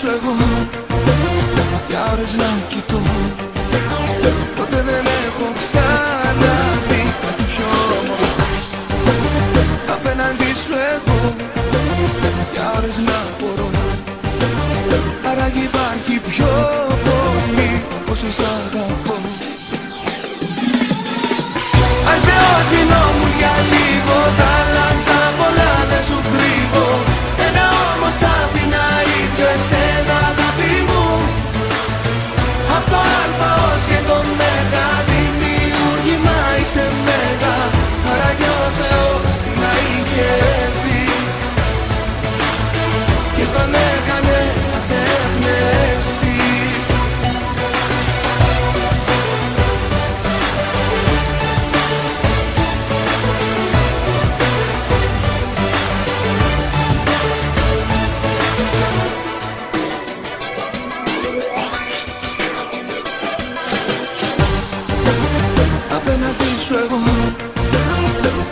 αντίσω εγώ, για ώρες να κοιτώ, ποτέ δεν έχω ξαναδεί κάτι πιο όμορφο. Απέναντι σου εγώ, για ώρες να απορώ, άραγε υπάρχει πιο πολύ από όσο σ' αγαπώ. Αν Θεός γινόμουν για λίγο, θα άλλαζα πολλά, δεν σου κρύβω. Ένα όμως θα αφήνα ίδιο εσένα, αγάπη μου. Απ' το Α ως και το Μέγα, δημιούργημα είσαι μέγα. Άρα και ο Θεός τι να είχε έρθει και τον έκανε να σε εμπνευστεί. Απέναντι σου εγώ,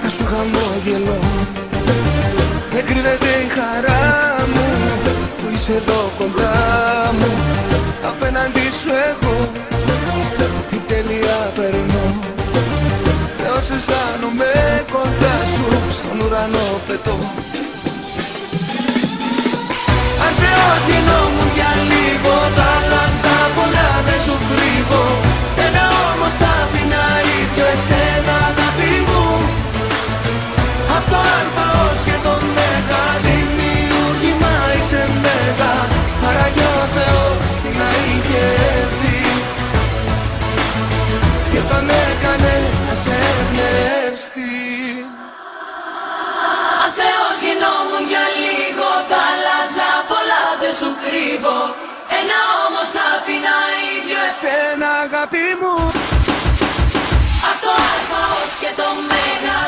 να σου χαμόγελω, δεν κρύβεται η χαρά μου που είσαι εδώ κοντά μου. Απέναντι σου εγώ, την τέλεια περνώ, Θεός αισθάνομαι κοντά σου, στον ουρανό πετώ. Αν Θεός γινόμουν για λίγο, θα άλλαζα πολλά, δεν σου κρύβω. Ένα όμως θα αφήνα ίδιο εσένα, αγάπη μου. Απ' το Α ως και το Μέγα, δημιούργημα είσαι μέγα. Άρα και ο Θεός τι να είχε έρθει και τον έκανε να σε εμπνευστεί. Αν Θεός γινόμουν για λίγο, θα άλλαζα πολλά, δεν σου κρύβω. Ένα όμως θα αφήνα ίδιο εσένα, αγάπη μου. Απ' το Α ως και το Μέγα,